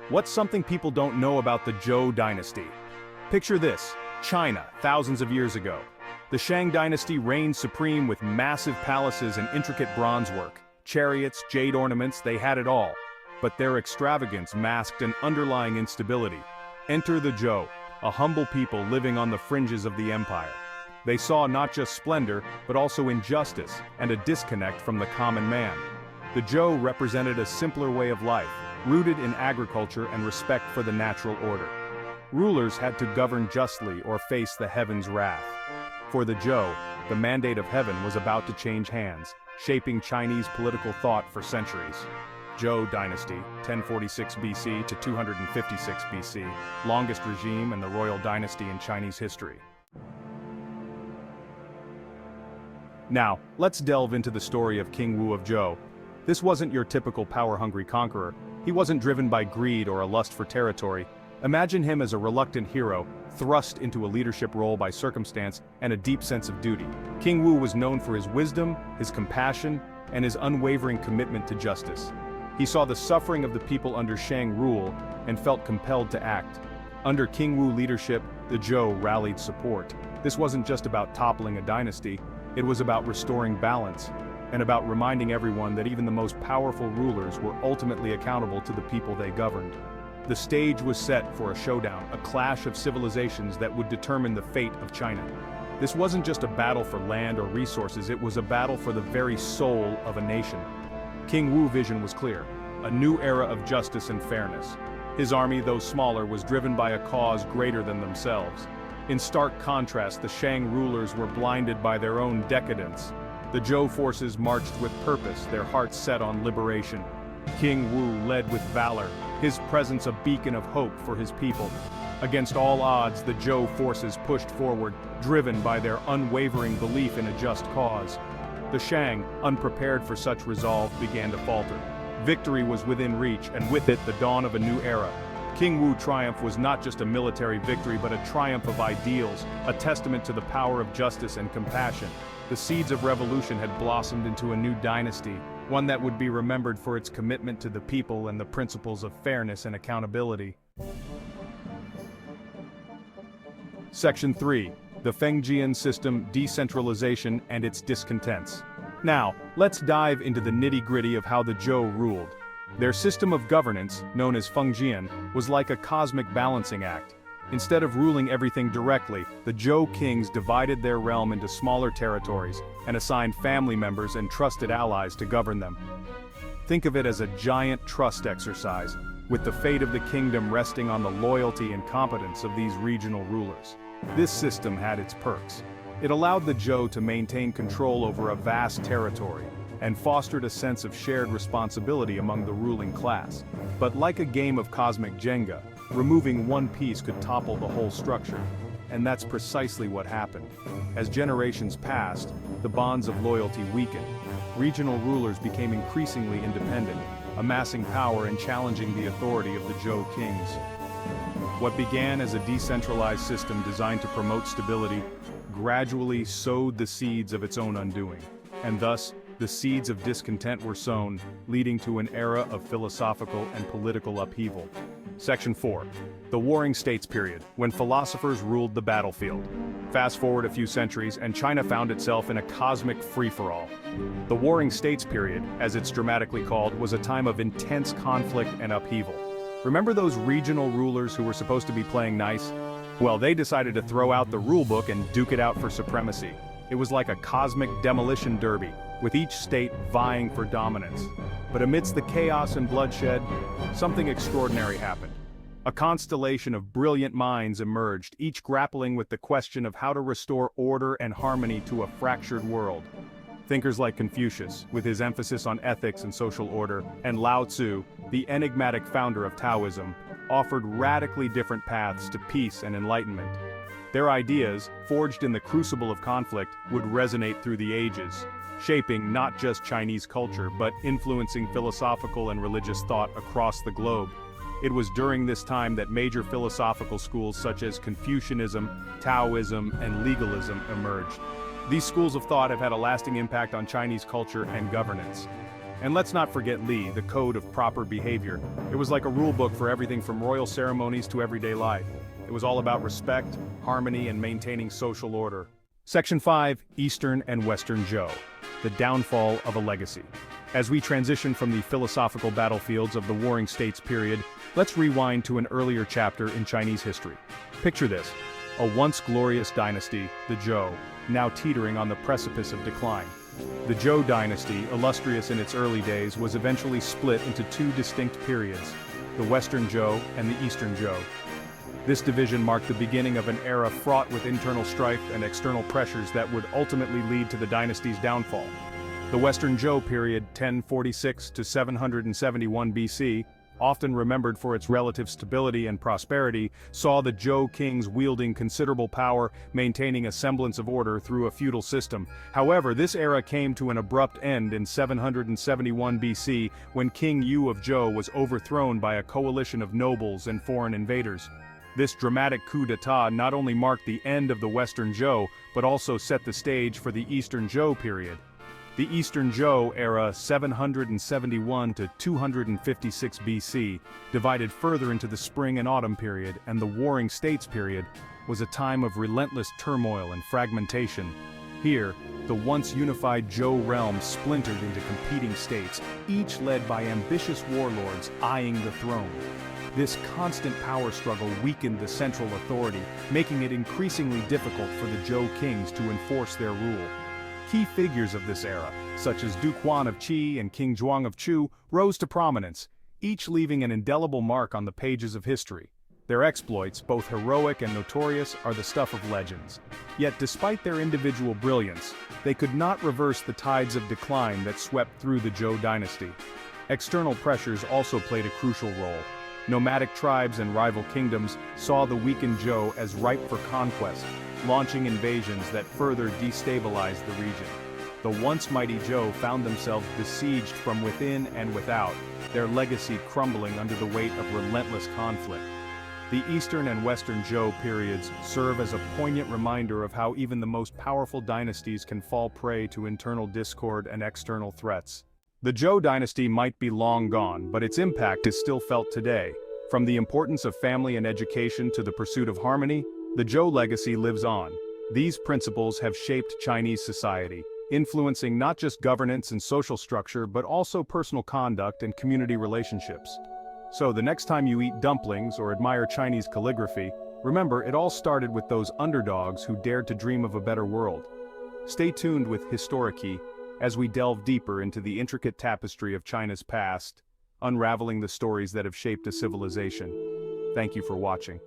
What's something people don't know about the ZHOU Dynasty? Picture this: China, thousands of years ago. The Shang Dynasty reigned supreme with massive palaces and intricate bronze work. Chariots, jade ornaments, they had it all. But their extravagance masked an underlying instability. Enter the ZHOU, a humble people living on the fringes of the empire. They saw not just splendor, but also injustice and a disconnect from the common man. The ZHOU represented a simpler way of life, rooted in agriculture and respect for the natural order. Rulers had to govern justly or face the heavens' wrath. For the ZHOU, the mandate of heaven was about to change hands, shaping Chinese political thought for centuries. ZHOU Dynasty, 1046 BC to 256 BC, longest regime and the royal dynasty in Chinese history. Now, let's delve into the story of King Wu of ZHOU. This wasn't your typical power-hungry conqueror. He wasn't driven by greed or a lust for territory. Imagine him as a reluctant hero, thrust into a leadership role by circumstance and a deep sense of duty. King Wu was known for his wisdom, his compassion, and his unwavering commitment to justice. He saw the suffering of the people under Shang rule and felt compelled to act. Under King Wu leadership, the ZHOU rallied support. This wasn't just about toppling a dynasty, it was about restoring balance, and about reminding everyone that even the most powerful rulers were ultimately accountable to the people they governed. The stage was set for a showdown, a clash of civilizations that would determine the fate of China. This wasn't just a battle for land or resources, it was a battle for the very soul of a nation. King Wu's vision was clear: a new era of justice and fairness. His army, though smaller, was driven by a cause greater than themselves. In stark contrast, the Shang rulers were blinded by their own decadence. The ZHOU forces marched with purpose, their hearts set on liberation. King Wu led with valor, his presence a beacon of hope for his people. Against all odds, the ZHOU forces pushed forward, driven by their unwavering belief in a just cause. The Shang, unprepared for such resolve, began to falter. Victory was within reach, and with it the dawn of a new era. King Wu's triumph was not just a military victory but a triumph of ideals, a testament to the power of justice and compassion. The seeds of revolution had blossomed into a new dynasty, one that would be remembered for its commitment to the people and the principles of fairness and accountability. Section 3. The Fengjian System, Decentralization and its Discontents. Now, let's dive into the nitty-gritty of how the ZHOU ruled. Their system of governance, known as Fengjian, was like a cosmic balancing act. Instead of ruling everything directly, the ZHOU kings divided their realm into smaller territories and assigned family members and trusted allies to govern them. Think of it as a giant trust exercise, with the fate of the kingdom resting on the loyalty and competence of these regional rulers. This system had its perks. It allowed the ZHOU to maintain control over a vast territory, and fostered a sense of shared responsibility among the ruling class. But like a game of cosmic Jenga, removing one piece could topple the whole structure. And that's precisely what happened. As generations passed, the bonds of loyalty weakened. Regional rulers became increasingly independent, amassing power and challenging the authority of the ZHOU kings. What began as a decentralized system designed to promote stability gradually sowed the seeds of its own undoing. And thus, the seeds of discontent were sown, leading to an era of philosophical and political upheaval. Section 4. The Warring States period, when philosophers ruled the battlefield. Fast forward a few centuries, and China found itself in a cosmic free-for-all. The Warring States period, as it's dramatically called, was a time of intense conflict and upheaval. Remember those regional rulers who were supposed to be playing nice? Well, they decided to throw out the rulebook and duke it out for supremacy. It was like a cosmic demolition derby, with each state vying for dominance. But amidst the chaos and bloodshed, something extraordinary happened. A constellation of brilliant minds emerged, each grappling with the question of how to restore order and harmony to a fractured world. Thinkers like Confucius, with his emphasis on ethics and social order, and Lao Tzu, the enigmatic founder of Taoism, offered radically different paths to peace and enlightenment. Their ideas, forged in the crucible of conflict, would resonate through the ages, shaping not just Chinese culture but influencing philosophical and religious thought across the globe. It was during this time that major philosophical schools such as Confucianism, Taoism, and legalism emerged. These schools of thought have had a lasting impact on Chinese culture and governance. And let's not forget Li, the code of proper behavior. It was like a rule book for everything from royal ceremonies to everyday life. It was all about respect, harmony, and maintaining social order. Section 5, Eastern and Western ZHOU. The downfall of a legacy. As we transition from the philosophical battlefields of the Warring States period, let's rewind to an earlier chapter in Chinese history. Picture this: a once glorious dynasty, the ZHOU, now teetering on the precipice of decline. The ZHOU Dynasty, illustrious in its early days, was eventually split into two distinct periods, the Western ZHOU and the Eastern ZHOU. This division marked the beginning of an era fraught with internal strife and external pressures that would ultimately lead to the dynasty's downfall. The Western ZHOU period, 1046 to 771 BC, often remembered for its relative stability and prosperity, saw the ZHOU kings wielding considerable power, maintaining a semblance of order through a feudal system. However, this era came to an abrupt end in 771 BC, when King Yu of ZHOU was overthrown by a coalition of nobles and foreign invaders. This dramatic coup d'état not only marked the end of the Western ZHOU, but also set the stage for the Eastern ZHOU period. The Eastern ZHOU era, 771 to 256 BC, divided further into the Spring and Autumn period, and the Warring States period, was a time of relentless turmoil and fragmentation. Here, the once unified ZHOU realm splintered into competing states, each led by ambitious warlords eyeing the throne. This constant power struggle weakened the central authority, making it increasingly difficult for the ZHOU kings to enforce their rule. Key figures of this era, such as Duke Huan of Qi and King Zhuang of Chu, rose to prominence, each leaving an indelible mark on the pages of history. Their exploits, both heroic and notorious, are the stuff of legends. Yet despite their individual brilliance, they could not reverse the tides of decline that swept through the ZHOU dynasty. External pressures also played a crucial role. Nomadic tribes and rival kingdoms saw the weakened ZHOU as ripe for conquest, launching invasions that further destabilized the region. The once mighty ZHOU found themselves besieged from within and without, their legacy crumbling under the weight of relentless conflict. The Eastern and Western ZHOU periods serve as a poignant reminder of how even the most powerful dynasties can fall prey to internal discord and external threats. The ZHOU dynasty might be long gone, but its impact is still felt today. From the importance of family and education to the pursuit of harmony, the ZHOU legacy lives on. These principles have shaped Chinese society, influencing not just governance and social structure but also personal conduct and community relationships. So the next time you eat dumplings or admire Chinese calligraphy, remember it all started with those underdogs who dared to dream of a better world. Stay tuned with Historiki as we delve deeper into the intricate tapestry of China's past, unraveling the stories that have shaped a civilization. Thank you for watching.